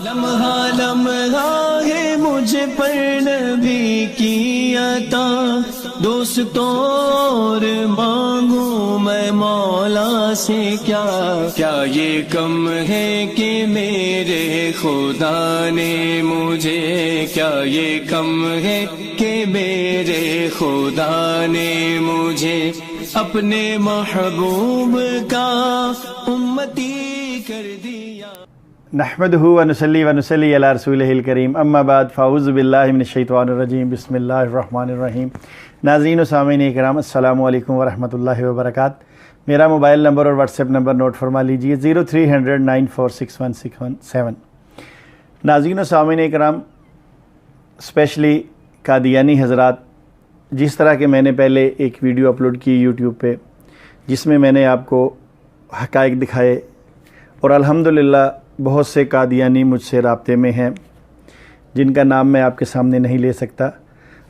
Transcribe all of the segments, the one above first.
लम्हा लम्हा है मुझे पर नबी की अता, दोस्तों और मांगू मैं मौला से क्या। क्या ये कम है कि मेरे खुदा ने मुझे, क्या ये कम है कि मेरे खुदा ने मुझे अपने महबूब का उम्मती कर दिया। नहमदुहु व नुसल्ली व नुसल्ली अला रसूलिहिल करीम, अम्मा बाद, फ़ाऊज़ु बिल्लाहि मिनश शैतानिर रजीम, बिस्मिल्लाहिर रहमानिर रहीम। नाज़रीन व सामीन इकराम, अस्सलामु अलैकुम व रहमतुल्लाहि व बरकातहू। मेरा मोबाइल नंबर और व्हाट्सएप नंबर नोट फरमा लीजिए 0300 9461617। नाज़रीन व सामीन इकराम, स्पेशली कादियानी हज़रात, जिस तरह के मैंने पहले एक वीडियो अपलोड की यूट्यूब पे, जिसमें मैंने आपको हक़ाइक़ दिखाए और अल्हम्दुलिल्लाह बहुत से कादियानी मुझसे राब्ते में हैं जिनका नाम मैं आपके सामने नहीं ले सकता।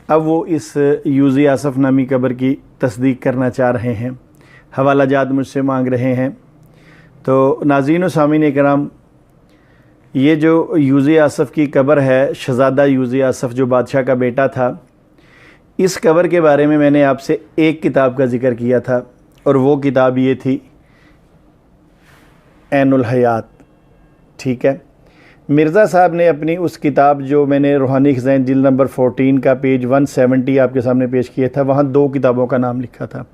अब वो इस यूज़ी आसफ़ नामी कब्र की तस्दीक करना चाह रहे हैं, हवाला जात मुझसे मांग रहे हैं। तो नाज़रीन व सामीन इकराम, ये जो यूज़ी आसफ़ की कब्र है, शहज़ादा यूज़ी आसफ़ जो बादशाह का बेटा था, इस कब्र के बारे में मैंने आपसे एक किताब का ज़िक्र किया था और वो किताब ये थी ऐनुल हयात। ठीक है, मिर्ज़ा साहब ने अपनी उस किताब जो मैंने रूहानी ख़ज़ाइन जिल्द नंबर 14 का पेज 170 आपके सामने पेश किया था, वहाँ दो किताबों का नाम लिखा था।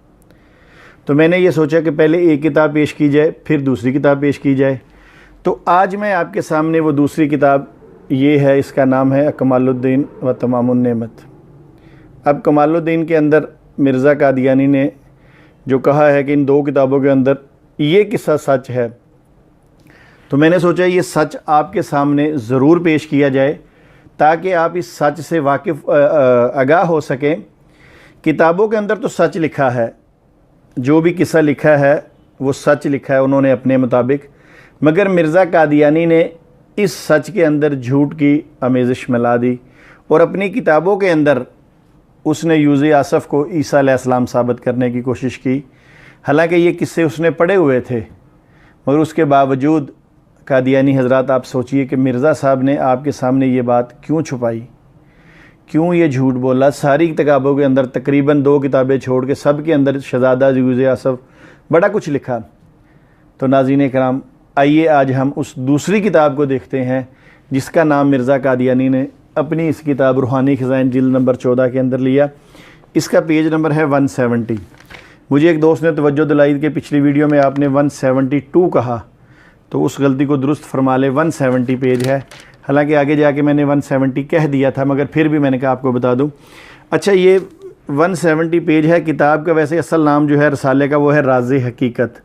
तो मैंने ये सोचा कि पहले एक किताब पेश की जाए, फिर दूसरी किताब पेश की जाए। तो आज मैं आपके सामने वो दूसरी किताब ये है, इसका नाम है कमालुद्दीन व तमामुन नेमत। अब कमालुद्दीन के अंदर मिर्ज़ा कादियानी ने जो कहा है कि इन दो किताबों के अंदर ये किस्सा सच है, तो मैंने सोचा ये सच आपके सामने ज़रूर पेश किया जाए ताकि आप इस सच से वाकिफ़ आगाह हो सकें। किताबों के अंदर तो सच लिखा है, जो भी किस्सा लिखा है वो सच लिखा है उन्होंने अपने मुताबिक, मगर मिर्ज़ा कादियानी ने इस सच के अंदर झूठ की आमेज़िश मिला दी और अपनी किताबों के अंदर उसने यूज़ी आसफ़ को ईसा अलैहिस्सलाम साबित करने की कोशिश की। हालांकि ये किस्से उसने पढ़े हुए थे, मगर उसके बावजूद कादियानी हज़रात, आप सोचिए कि मिर्ज़ा साहब ने आपके सामने ये बात क्यों छुपाई, क्यों ये झूठ बोला। सारी किताबों के अंदर तकरीबन दो किताबें छोड़ के सब के अंदर शहज़ादा यूज़ी आसफ़ बड़ा कुछ लिखा। तो नाज़रीन इकराम, आइए आज हम उस दूसरी किताब को देखते हैं जिसका नाम मिर्ज़ा कादियानी ने अपनी इस किताब रूहानी ख़ज़ाइन जिल्द नंबर 14 के अंदर लिया। इसका पेज नंबर है 170। मुझे एक दोस्त ने तवज्जो दिलाई कि पिछली वीडियो में आपने 172 कहा, तो उस गलती को दुरुस्त फरमा ले, 170 पेज है। हालांकि आगे जाके मैंने 170 कह दिया था, मगर फिर भी मैंने कहा आपको बता दूं। अच्छा, ये 170 पेज है। किताब का वैसे असल नाम जो है रसाले का वो है राज़े हकीकत।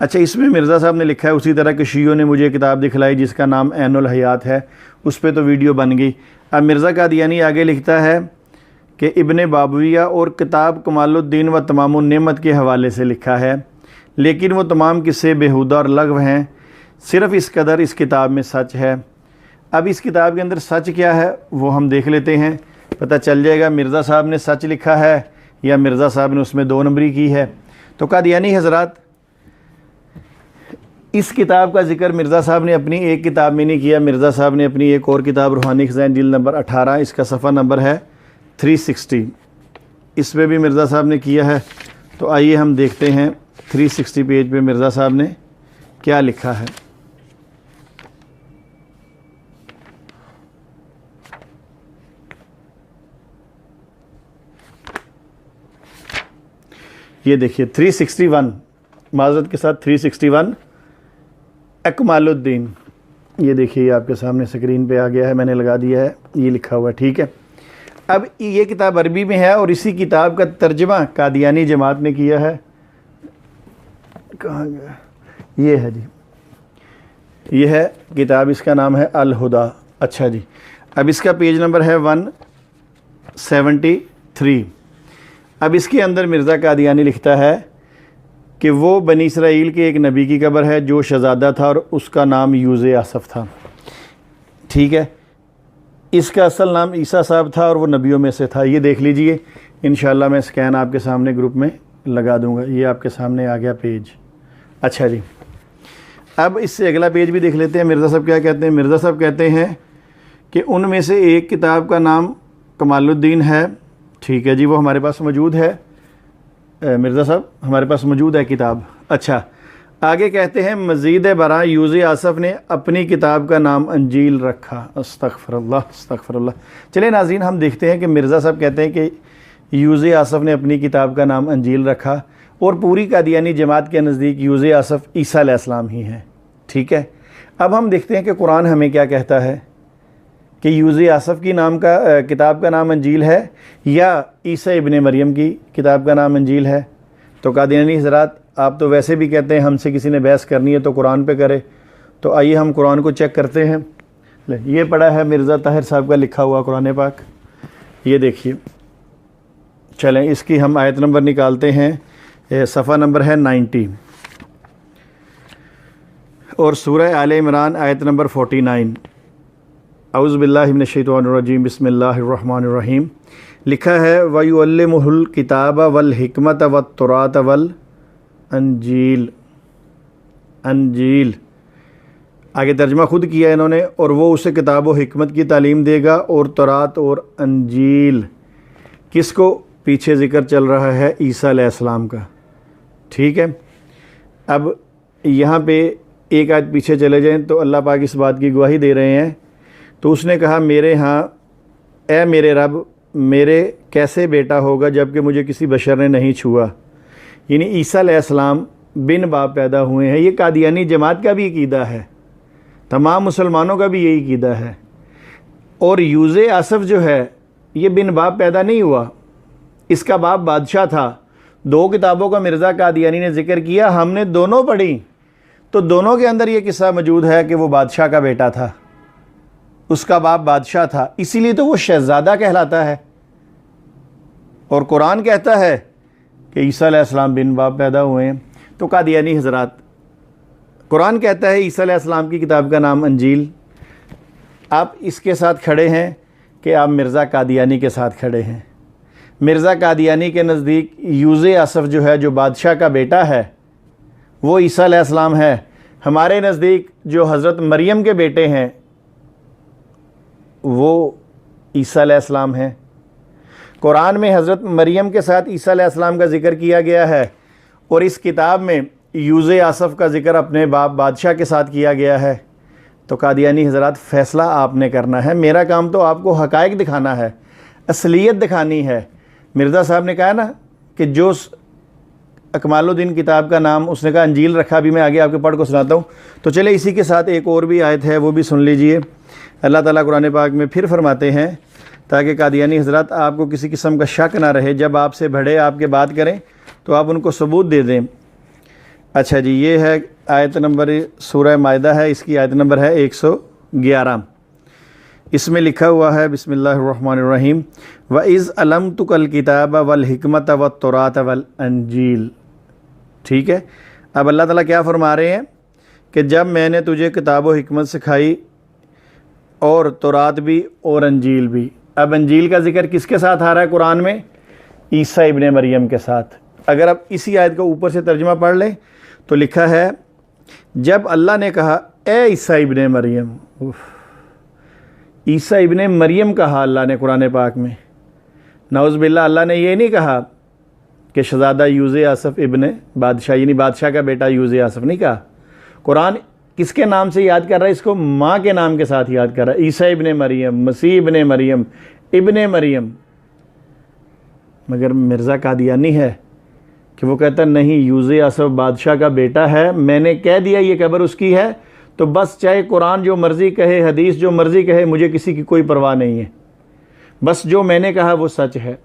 अच्छा, इसमें मिर्ज़ा साहब ने लिखा है, उसी तरह के शीयों ने मुझे किताब दिखलाई जिसका नाम ऐनुल हयात है, उस पर तो वीडियो बन गई। अब मिर्ज़ा कादियानी आगे लिखता है कि इब्ने बाबविया और किताब कमालुद्दीन व तमामुन नेमत के हवाले से लिखा है, लेकिन वो तमाम किस्से बेहुदा और लगव हैं। सिर्फ़ इस कदर इस किताब में सच है। अब इस किताब के अंदर सच क्या है वो हम देख लेते हैं, पता चल जाएगा मिर्ज़ा साहब ने सच लिखा है या मिर्ज़ा साहब ने उसमें दो नंबरी की है। तो कादियानी हज़रात, इस किताब का ज़िक्र मिर्ज़ा साहब ने अपनी एक किताब में नहीं किया। मिर्ज़ा साहब ने अपनी एक और किताब रूहानी ख़ज़ाइन जिल्द नंबर 18, इसका सफ़ा नंबर है 360, इस पर भी मिर्ज़ा साहब ने किया है। तो आइए हम देखते हैं 360 पेज पे मिर्ज़ा साहब ने क्या लिखा है। ये देखिए 361, माज़रत के साथ 361 अकमालुद्दीन। ये देखिए आपके सामने स्क्रीन पे आ गया है, मैंने लगा दिया है, ये लिखा हुआ है। ठीक है, अब ये किताब अरबी में है और इसी किताब का तर्जमा कादियानी जमात ने किया है। कहाँ गया, ये है जी, ये है किताब, इसका नाम है अल हुदा। अच्छा जी, अब इसका पेज नंबर है 173। अब इसके अंदर मिर्ज़ा कादियानी लिखता है कि वो बनी इसराइल के एक नबी की कब्र है जो शहज़ादा था और उसका नाम यूज़े आसफ़ था। ठीक है, इसका असल नाम ईसा साहब था और वो नबियों में से था। ये देख लीजिए, इंशाल्लाह मैं स्कैन आपके सामने ग्रुप में लगा दूंगा। ये आपके सामने आ गया पेज। अच्छा जी, अब इससे अगला पेज भी देख लेते हैं। मिर्ज़ा साहब क्या कहते हैं। मिर्ज़ा साहब कहते हैं कि उनमें से एक किताब का नाम कमालुद्दीन है। ठीक है जी, वो हमारे पास मौजूद है। मिर्ज़ा साहब हमारे पास मौजूद है किताब। अच्छा, आगे कहते हैं मज़ीद बरा यूज़े आसफ़ ने अपनी किताब का नाम अंजील रखा। अस्तग़फ़िरुल्लाह अस्तग़फ़िरुल्लाह। चलिए नाज़रीन, हम देखते हैं कि मिर्ज़ा साहब कहते हैं कि यूज़े आसफ़ ने अपनी किताब का नाम अंजील रखा और पूरी कादियानी जमात के नज़दीक यूज़े आसफ़ ईसा अलैहिस्सलाम ही हैं। ठीक है, अब हम देखते हैं कि कुरान हमें क्या कहता है कि यूज़े आसफ़ की किताब का नाम अंजील है या ईसा इब्ने मरियम की किताब का नाम अंजील है। तो कादियानी हज़रात, आप तो वैसे भी कहते हैं हमसे किसी ने बहस करनी है तो कुरान पे करे, तो आइए हम कुरान को चेक करते हैं। ये पड़ा है मिर्ज़ा ताहिर साहब का लिखा हुआ कुरान पाक, ये देखिए। चलें इसकी हम आयत नंबर निकालते हैं। सफ़ा नंबर है 90 और सूरह आले इमरान आयत नंबर 49। औज़ु बिल्लाहि मिनश शैतानिर रजीम, बिस्मिल्लाहिर रहमानिर रहीम। लिखा है वयुअल्लिमुहुल किताब वल हिकमत वत्तौरात वल अंजील। अंजील आगे तर्जमा खुद किया इन्होंने। और वो उसे किताब व हिकमत की तालीम देगा और तौरात और अंजील। किसको? पीछे ज़िक्र चल रहा है ईसा अलैहिस्सलाम का। ठीक है, अब यहाँ पे एक आयत पीछे चले जाएं तो अल्लाह पाक इस बात की गवाही दे रहे हैं। तो उसने कहा मेरे यहाँ, ए मेरे रब, मेरे कैसे बेटा होगा जबकि मुझे किसी बशर ने नहीं छुआ। यानी ईसा अलैहिस्सलाम बिन बाप पैदा हुए हैं। ये कादियानी जमात का भी अकीदा है, तमाम मुसलमानों का भी यही अकीदा है। और यूज़े आसफ़ जो है ये बिन बाप पैदा नहीं हुआ, इसका बाप बादशाह था। 2 किताबों का मिर्ज़ा कादियानी ने ज़िक्र किया, हमने दोनों पढ़ी तो दोनों के अंदर ये किस्सा मौजूद है कि वो बादशाह का बेटा था, उसका बाप बादशाह था, इसीलिए तो वो शहज़ादा कहलाता है। और कुरान कहता है कि ईसा अलैहिस्सलाम बिन बाप पैदा हुए हैं। तो कादियानी हज़रात, कुरान कहता है ईसा अलैहिस्सलाम की किताब का नाम अंजील। आप इसके साथ खड़े हैं कि आप मिर्ज़ा कादियानी के साथ खड़े हैं। मिर्ज़ा कादियानी के नज़दीक यूज़े आसफ़ जो है, जो बादशाह का बेटा है, वो ईसा अलैहिस्सलाम है। हमारे नज़दीक जो हज़रत मरियम के बेटे हैं वो ईसा अलैहिस्सलाम हैं। कुरान में हज़रत मरियम के साथ ईसा अलैहिस्सलाम का ज़िक्र किया गया है और इस किताब में यूज़े आसफ़ का ज़िक्र अपने बाप बादशाह के साथ किया गया है। तो कादियानी हज़रात, फ़ैसला आपने करना है। मेरा काम तो आपको हक़ाइक़ दिखाना है, असलियत दिखानी है। मिर्ज़ा साहब ने कहा ना कि जो कमालुद्दीन किताब का नाम उसने कहा अंजील रखा। अभी मैं आगे आपके पढ़ को सुनाता हूँ। तो चले इसी के साथ एक और भी आयत है, वो भी सुन लीजिए। अल्लाह ताला कुरान पाक में फिर फरमाते हैं, ताकि कादियानी हज़रात आपको किसी किस्म का शक ना रहे, जब आपसे बड़े आपके बात करें तो आप उनको सबूत दे दें। अच्छा जी, ये है आयत नंबर, सूरह माइदा है, इसकी आयत नंबर है 111। इसमें लिखा हुआ है बिस्मिल्लाहिर्रहमानिर्रहीम व इज़ अलमतुकल किताब वल हिकमत वत्तौरात वल अंजील। ठीक है, अब अल्लाह ताला क्या फरमा रहे हैं कि जब मैंने तुझे किताब व हिकमत सिखाई और तौरात भी और अंजील भी। अब अंजील का ज़िक्र किसके साथ आ रहा है कुरान में? ईसा इब्ने मरियम के साथ। अगर आप इसी आयत को ऊपर से तर्जुमा पढ़ लें तो लिखा है, जब अल्लाह ने कहा ए ईसा इब्ने मरियम, ईसा इब्ने मरियम कहा अल्लाह ने कुरान पाक में। नौज़ बिल्लाह, अल्लाह ने ये नहीं कहा कि शहज़ादा यूज़े आसफ़ इब्ने बादशाह, यानी बादशाह का बेटा यूज़े आसफ़ नहीं कहा। कुरान किसके नाम से याद कर रहा है? इसको माँ के नाम के साथ याद कर रहा है, ईसा इब्ने मरियम, मसीह इब्ने मरियम, इब्ने मरियम। मगर मिर्ज़ा कादियानी है कि वो कहता नहीं, यूज़े आसफ़ बादशाह का बेटा है, मैंने कह दिया ये कब्र उसकी है, तो बस चाहे कुरान जो मर्ज़ी कहे, हदीस जो मर्ज़ी कहे, मुझे किसी की कोई परवाह नहीं है, बस जो मैंने कहा वो सच है।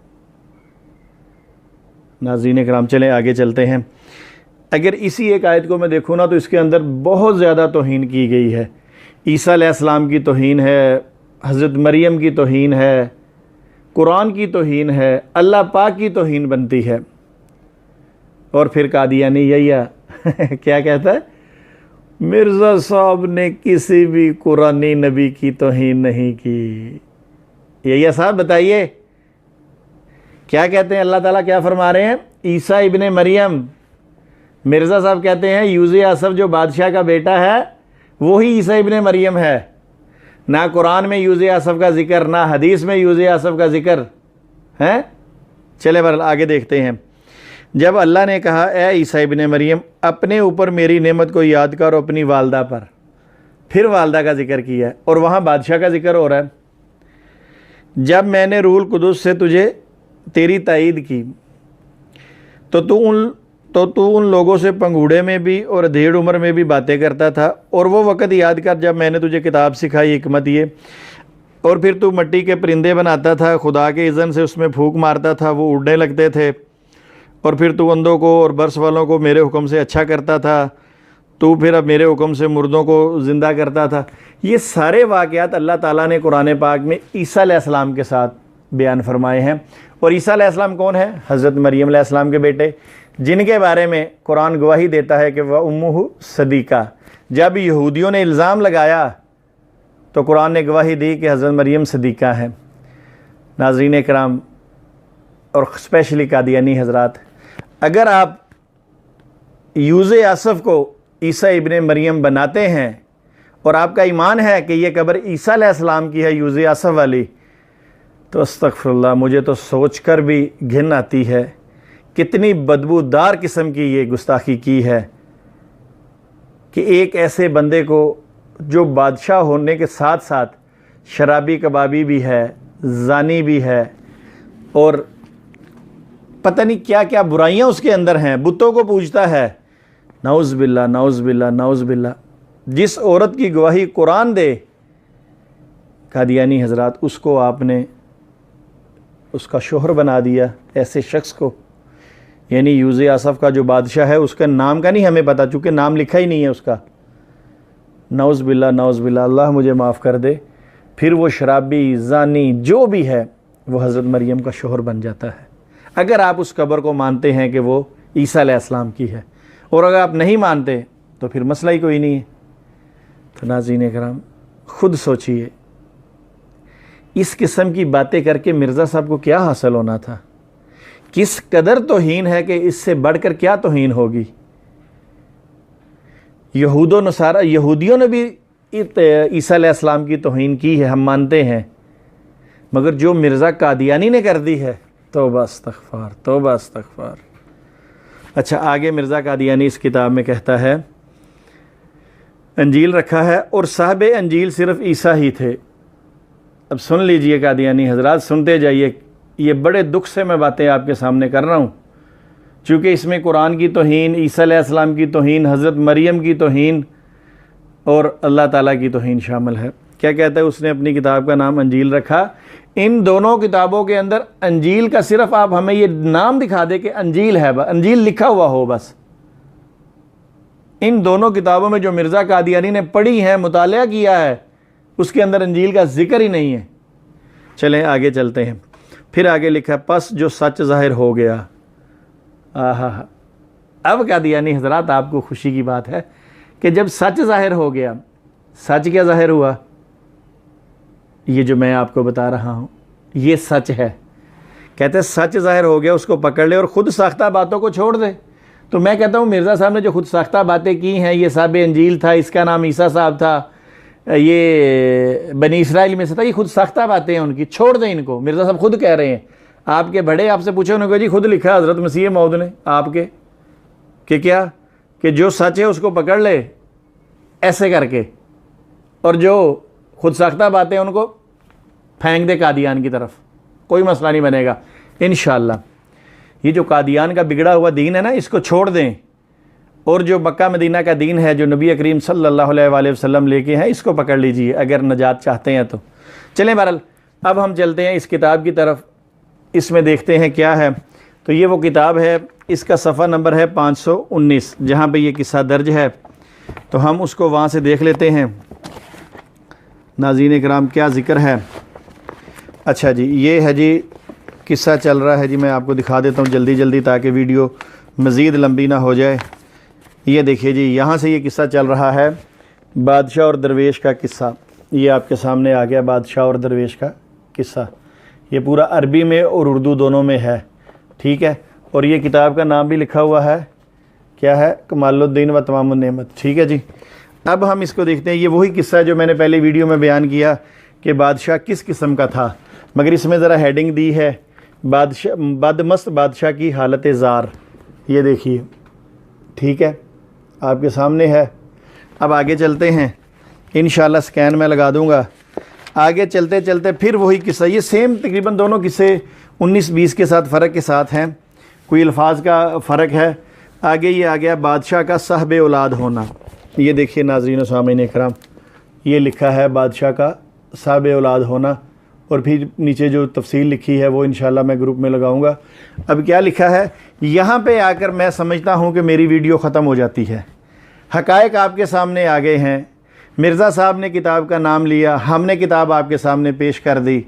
नाज़रीन किराम, चलें आगे चलते हैं। अगर इसी एक आयत को मैं देखूँ ना तो इसके अंदर बहुत ज़्यादा तौहीन की गई है। ईसा अलैहिस्सलाम की तौहीन है, हज़रत मरियम की तौहीन है, कुरान की तौहीन है, अल्लाह पाक की तौहीन बनती है। और फिर कादियानी यही क्या कहता है, मिर्ज़ा साहब ने किसी भी कुरानी नबी की तौहीन नहीं की। यही साहब बताइए क्या कहते हैं? अल्लाह ताला क्या फरमा रहे हैं? ईसा इब्ने मरियम मिर्ज़ा साहब कहते हैं यूज़े आसफ़ जो बादशाह का बेटा है वही ईसा इब्ने मरियम है। ना कुरान में यूज़े आसफ़ का ज़िक्र, ना हदीस में यूज़े आसफ़ का ज़िक्र है। चले बहरहाल आगे देखते हैं। जब अल्लाह ने कहा ए ईसा इब्ने मरियम अपने ऊपर मेरी नेमत को याद कर अपनी वालदा पर, फिर वालदा का ज़िक्र किया है और वहाँ बादशाह का ज़िक्र हो रहा है। जब मैंने रूहुल कुदुस से तुझे तेरी तायीद की तो तू उन लोगों से पंगूड़े में भी और अधेड़ उम्र में भी बातें करता था। और वो वक़्त याद कर जब मैंने तुझे किताब सिखाई, हिकमत ये, और फिर तू मिट्टी के परिंदे बनाता था, खुदा के इज़्न से उसमें फूंक मारता था, वो उड़ने लगते थे। और फिर तू अंधों को और बर्स वालों को मेरे हुक्म से अच्छा करता था। तू फिर अब मेरे हुक्म से मुर्दों को ज़िंदा करता था। ये सारे वाक़यात अल्लाह ताला ने कुरान पाक में ईसा अलैहिस्सलाम के साथ बयान फरमाए हैं। और ईसा अलैहिस्सलाम कौन है? हज़रत मरियम अलैहिस्सलाम के बेटे, जिनके बारे में कुरान गवाही देता है कि वह उम्मुहु सदीक़ा। जब यहूदियों ने इल्ज़ाम लगाया तो कुरान ने गवाही दी कि हज़रत मरियम सदीक़ा है। नाज़रीन कराम और स्पेशली कादियानी हज़रात, अगर आप यूज़े आसफ़ को ईसा इब्ने मरियम बनाते हैं और आपका ईमान है कि ये कब्र ईसा अलैहिस्सलाम की है, यूज़े आसफ़ वाली, तो अस्तग़फ़िरुल्लाह, मुझे तो सोचकर भी घिन आती है कितनी बदबूदार किस्म की ये गुस्ताखी की है कि एक ऐसे बंदे को जो बादशाह होने के साथ साथ शराबी कबाबी भी है, ज़ानी भी है और पता नहीं क्या क्या बुराइयां उसके अंदर हैं, बुतों को पूजता है। नाउज़ बिल्ला, नाउज़ बिल्ला, नाउज़ बिल्ला। जिस औरत की गवाही कुरान दे, कादियानी हज़रात, उसको आपने उसका शोहर बना दिया, ऐसे शख्स को। यानी यूज़े आसफ़ का जो बादशाह है उसका नाम का नहीं हमें पता, चूँकि नाम लिखा ही नहीं है उसका। नाउज़ बिल्ला, नाउज़ बिल्ला, अल्लाह मुझे माफ़ कर दे। फिर वो शराबी, ज़ानी जो भी है वो हज़रत मरियम का शोहर बन जाता है, अगर आप उस कब्र को मानते हैं कि वो ईसा अलैहिस्सलाम की है। और अगर आप नहीं मानते तो फिर मसला ही कोई नहीं है। तो नाज़रीन कराम, ख़ुद सोचिए इस किस्म की बातें करके मिर्ज़ा साहब को क्या हासिल होना था, किस कदर तौहीन है कि इससे बढ़कर क्या तौहीन होगी। यहूदो नसारा, यहूदियों ने भी ईसा अलैहिस्सलाम की तौहीन की है, हम मानते हैं, मगर जो मिर्ज़ा कादियानी ने कर दी है, तौबा इस्तग़फ़ार, तौबा इस्तग़फ़ार। अच्छा, आगे मिर्ज़ा कादियानी इस किताब में कहता है, अंजील रखा है और साहब अंजील सिर्फ़ ईसा ही थे। अब सुन लीजिए कादियानी हज़रात, सुनते जाइए, ये बड़े दुख से मैं बातें आपके सामने कर रहा हूँ, चूँकि इसमें कुरान की तौहीन, ईसा अलैहिस्सलाम की तौहीन, हज़रत मरियम की तौहीन और अल्लाह ताला की तौहीन शामिल है। क्या कहता है उसने? अपनी किताब का नाम अंजील रखा। इन दोनों किताबों के अंदर अंजील का सिर्फ आप हमें ये नाम दिखा दे कि अंजील है, अंजील लिखा हुआ हो बस। इन दोनों किताबों में जो मिर्ज़ा कादियानी ने पढ़ी है, मुतालिया किया है, उसके अंदर अंजील का जिक्र ही नहीं है। चलें आगे चलते हैं। फिर आगे लिखा, पस जो सच ज़ाहिर हो गया। आहा, अब कादियानी हज़रात आपको खुशी की बात है कि जब सच ज़ाहिर हो गया, सच क्या ज़ाहिर हुआ? ये जो मैं आपको बता रहा हूँ ये सच है। कहते हैं सच ज़ाहिर हो गया, उसको पकड़ ले और ख़ुद साख्ता बातों को छोड़ दे। तो मैं कहता हूँ मिर्ज़ा साहब ने जो खुद साख्ता बातें की हैं, ये साहब अंजील था, इसका नाम ईसा साहब था, ये बनी इसराइल में से था, ये खुद साख्ता बातें हैं उनकी, छोड़ दें इनको। मिर्ज़ा साहब खुद कह रहे हैं, आपके बड़े आपसे पूछे, उन्होंने कहा जी खुद लिखा हज़रत मसीह मौद ने आपके, कि क्या, कि जो सच है उसको पकड़ ले ऐसे करके, और जो खुद साख्ता बातें उनको फेंक दे कादियान की तरफ, कोई मसला नहीं बनेगा इंशाअल्लाह। ये जो कादियान का बिगड़ा हुआ दीन है ना, इसको छोड़ दें, और जो मक्का मदीना का दीन है जो नबी करीम सल्लल्लाहु अलैहि वसल्लम लेके हैं, इसको पकड़ लीजिए अगर नजात चाहते हैं तो। चलें बहरहाल, अब हम चलते हैं इस किताब की तरफ, इसमें देखते हैं क्या है। तो ये वो किताब है, इसका सफ़ा नंबर है 519, जहाँ पे ये किस्सा दर्ज है, तो हम उसको वहाँ से देख लेते हैं। नाज़रीन कराम, क्या ज़िक्र है? अच्छा जी, ये है जी किस्सा चल रहा है जी, मैं आपको दिखा देता हूँ जल्दी जल्दी ताकि वीडियो मज़ीद लंबी ना हो जाए। ये देखिए जी, यहाँ से ये किस्सा चल रहा है, बादशाह और दरवेश का किस्सा। ये आपके सामने आ गया, बादशाह और दरवेश का किस्सा। ये पूरा अरबी में और उर्दू दोनों में है, ठीक है। और ये किताब का नाम भी लिखा हुआ है क्या है, कमालुद्दीन व तमामुन नेमत। ठीक है जी, अब हम इसको देखते हैं। ये वही किस्सा जो मैंने पहले वीडियो में बयान किया कि बादशाह किस किस्म का था, मगर इसमें ज़रा हेडिंग दी है बादशाह, बदमस्त बादशाह की हालत ज़ार। ये देखिए, ठीक है, आपके सामने है। अब आगे चलते हैं, इंशाल्लाह स्कैन में लगा दूंगा। आगे चलते चलते फिर वही किस्सा, ये सेम तकरीबन दोनों किस्से 19-20 के साथ फ़र्क के साथ हैं, कोई अल्फाज का फ़र्क है। आगे ये आ गया बादशाह का साहब औलाद होना। ये देखिए नाज़रीन व सामीन इकराम, ये लिखा है बादशाह का साहब औलाद होना, और फिर नीचे जो तफसील लिखी है वो इंशाल्लाह मैं ग्रुप में लगाऊंगा। अब क्या लिखा है, यहाँ पे आकर मैं समझता हूँ कि मेरी वीडियो ख़त्म हो जाती है। हक़ाइक़ आपके सामने आ गए हैं, मिर्ज़ा साहब ने किताब का नाम लिया, हमने किताब आपके सामने पेश कर दी।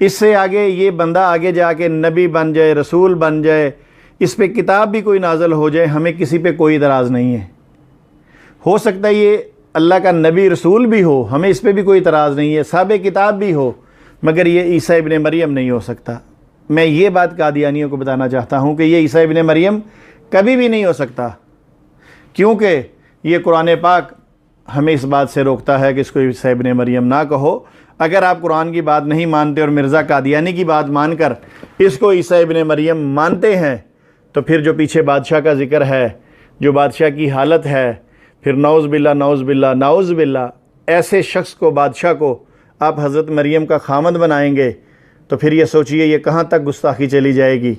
इससे आगे ये बंदा आगे जाके नबी बन जाए, रसूल बन जाए, इस पर किताब भी कोई नाज़ल हो जाए, हमें किसी पे कोई इतराज़ नहीं है। हो सकता है ये अल्लाह का नबी रसूल भी हो, हमें इस पर भी कोई इतराज़ नहीं है, साहब किताब भी हो, मगर ये ईसा इब्ने मरियम नहीं हो सकता। मैं ये बात कादियानियों को बताना चाहता हूँ कि ये ईसा इब्ने मरियम कभी भी नहीं हो सकता, क्योंकि ये कुरान पाक हमें इस बात से रोकता है कि इसको ईसा इब्ने मरियम ना कहो। अगर आप कुरान की बात नहीं मानते और मिर्ज़ा कादियानी की बात मानकर इसको ईसा इब्ने मरियम मानते हैं, तो फिर जो पीछे बादशाह का ज़िक्र है, जो बादशाह की हालत है, फिर नौज़ बिल्ला नौज़ बिल्ला नौज़ बिल्ला, ऐसे शख्स को, बादशाह को आप हज़रत मरियम का खामद बनाएंगे, तो फिर ये सोचिए ये कहाँ तक गुस्ताखी चली जाएगी।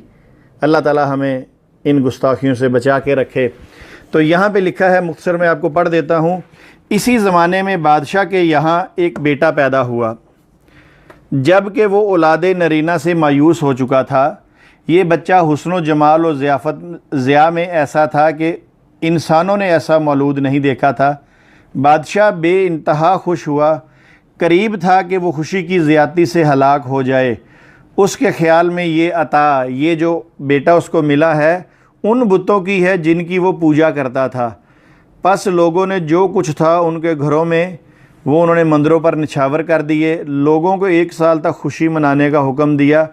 अल्लाह ताला हमें इन गुस्ताखियों से बचा के रखे। तो यहाँ पे लिखा है, मुख्तसर में आपको पढ़ देता हूँ। इसी ज़माने में बादशाह के यहाँ एक बेटा पैदा हुआ, जब कि वो औलाद नरीना से मायूस हो चुका था। ये बच्चा हुस्न जमाल और ज़िया में ऐसा था कि इंसानों ने ऐसा मौलूद नहीं देखा था। बादशाह बेइंतहा खुश हुआ, करीब था कि वो खुशी की ज़्यादती से हलाक हो जाए। उसके ख़्याल में ये अता, ये जो बेटा उसको मिला है, उन बुतों की है जिनकी वो पूजा करता था। बस लोगों ने जो कुछ था उनके घरों में वो उन्होंने मंदिरों पर निछावर कर दिए। लोगों को 1 साल तक खुशी मनाने का हुक्म दिया।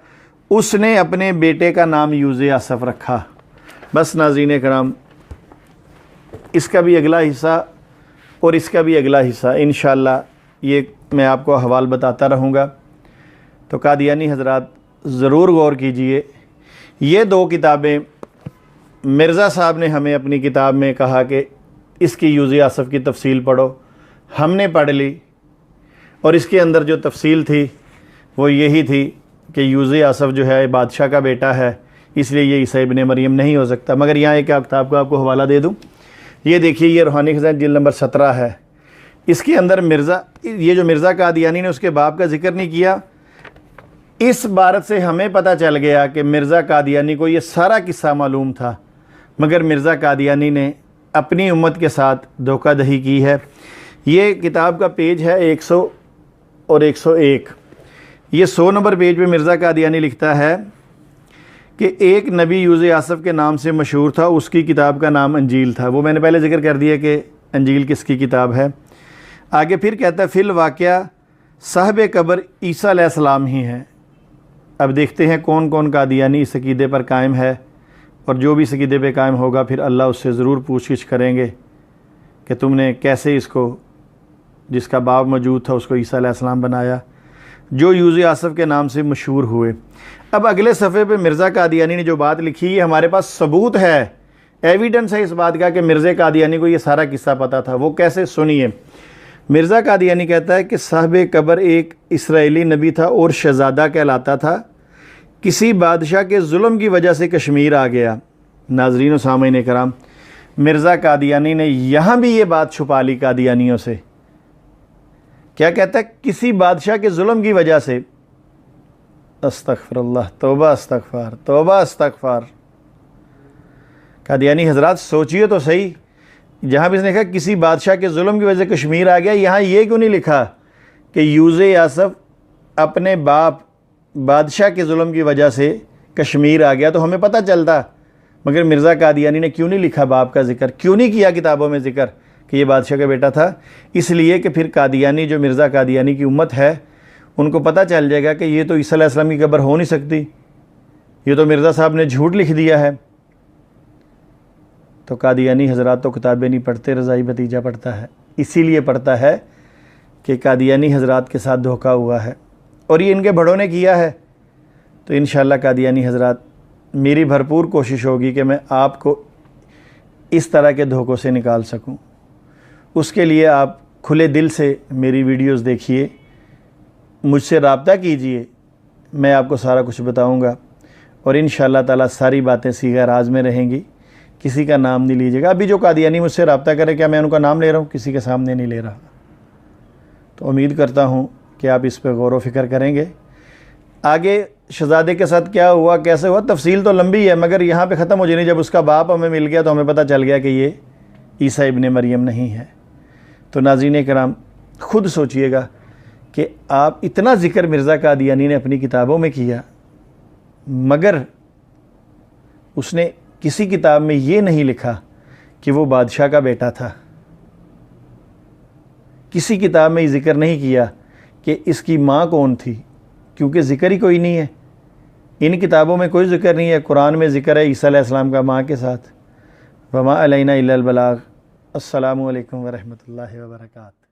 उसने अपने बेटे का नाम यूज़े आसफ़ रखा। बस नाज़रीन कराम, इसका भी अगला हिस्सा और इसका भी अगला हिस्सा इंशाअल्लाह ये मैं आपको हवाल बताता रहूँगा। तो कादियानी हज़रात ज़रूर गौर कीजिए। ये 2 किताबें मिर्ज़ा साहब ने हमें अपनी किताब में कहा कि इसकी यूज़े आसफ़ की तफसील पढ़ो, हमने पढ़ ली, और इसके अंदर जो तफसील थी वो यही थी कि यूज़े आसफ़ जो है बादशाह का बेटा है, इसलिए ये ईसा इब्ने मरियम नहीं हो सकता। मगर यहाँ एक किताब का आपको हवाला दे दूँ, ये देखिए, ये रूहानी ख़ज़ाइन जिल्द नंबर 17 है। इसके अंदर ये जो मिर्ज़ा कादियानी ने उसके बाप का जिक्र नहीं किया। इस बात से हमें पता चल गया कि मिर्ज़ा कादियानी को ये सारा किस्सा मालूम था, मगर मिर्ज़ा कादियानी ने अपनी उम्मत के साथ धोखाधड़ी की है। ये किताब का पेज है 100 और 101। ये 100 नंबर पेज पे मिर्ज़ा कादियानी लिखता है कि एक नबी यूज़े आसफ़ के नाम से मशहूर था, उसकी किताब का नाम अंजील था। वो मैंने पहले जिक्र कर दिया कि अंजील किसकी किताब है। आगे फिर कहता है, फिल वाक़या साहब कब्र ईसा अलैहिस्सलाम ही है। अब देखते हैं कौन कौन कादियानी इस अक़ीदे पर कायम है, और जो भी इस अक़ीदे पर कायम होगा फिर अल्लाह उससे ज़रूर पूछ-गिछ करेंगे कि तुमने कैसे इसको, जिसका बाप मौजूद था, उसको ईसा अलैहिस्सलाम बनाया, जो यूज़े आसफ़ के नाम से मशहूर हुए। अब अगले सफ़े पे मिर्ज़ा कादियानी ने जो बात लिखी है, हमारे पास सबूत है, एविडेंस है इस बात का कि मिर्ज़ा कादियानी को ये सारा किस्सा पता था। वो कैसे, सुनिए। मिर्ज़ा कादियानी कहता है कि साहब कब्र एक इसराइली नबी था और शहज़ादा कहलाता था। किसी बादशाह के जुल्म की वजह से कश्मीर आ गया। नाज़रीन व सामीन कराम, मिर्ज़ा कादियानी ने यहाँ भी ये बात छुपा ली कादियानियों से। क्या कहता है, किसी बादशाह के जुल्म की वजह से। अस्तग़फ़िरुल्लाह, तौबा अस्तग़फ़ार, तौबा अस्तग़फ़ार। कादियानी हज़रात सोचिए तो सही, जहाँ भी इसने लिखा किसी बादशाह के जुल्म की वजह से कश्मीर आ गया, यहाँ ये क्यों नहीं लिखा कि यूज़े आसफ़ अपने बाप बादशाह के जुल्म की वजह से कश्मीर आ गया, तो हमें पता चलता। मगर मिर्ज़ा कादियानी ने क्यों नहीं लिखा बाप का ज़िक्र, क्यों नहीं किया किताबों में ज़िक्र कि ये बादशाह का बेटा था? इसलिए कि फिर कादियानी, जो मिर्ज़ा कादियानी की उम्मत है, उनको पता चल जाएगा कि ये तो ईसा अलैहिस्सलाम की कब्र हो नहीं सकती, ये तो मिर्ज़ा साहब ने झूठ लिख दिया है। तो कादियानी हज़रात तो किताबें नहीं पढ़ते, रज़ाई भतीजा पढ़ता है। इसीलिए पढ़ता है कि कादियानी हज़रात के साथ धोखा हुआ है और ये इनके बड़ों ने किया है। तो इंशाअल्लाह कादियानी हज़रात, मेरी भरपूर कोशिश होगी कि मैं आपको इस तरह के धोखों से निकाल सकूं। उसके लिए आप खुले दिल से मेरी वीडियोस देखिए, मुझसे रब्ता कीजिए, मैं आपको सारा कुछ बताऊंगा और इंशाअल्लाह ताला सारी बातें सीगा राज में रहेंगी। किसी का नाम नहीं लीजिएगा। अभी जो कादियानी मुझसे रब्ता करे, क्या मैं उनका नाम ले रहा हूँ? किसी के सामने नहीं ले रहा। तो उम्मीद करता हूँ कि आप इस पर गौर व फिक्र करेंगे। आगे शहज़ादे के साथ क्या हुआ, कैसे हुआ, तफसील तो लंबी है, मगर यहाँ पे ख़त्म हो जानी। जब उसका बाप हमें मिल गया तो हमें पता चल गया कि ये ईसा इब्ने मरियम नहीं है। तो नाज़रीन कराम, ख़ुद सोचिएगा कि आप इतना ज़िक्र मिर्ज़ा कादियानी ने अपनी किताबों में किया, मगर उसने किसी किताब में ये नहीं लिखा कि वो बादशाह का बेटा था। किसी किताब में ज़िक्र नहीं किया कि इसकी माँ कौन थी, क्योंकि ज़िक्र ही कोई नहीं है। इन किताबों में कोई ज़िक्र नहीं है। कुरान में ज़िक्र है ईसा अलैहिस्सलाम का माँ के साथ। वमा अलैना इल्लल बलाग। अस्सलामु अलैकुम व रहमतुल्लाहि व बरकातहू।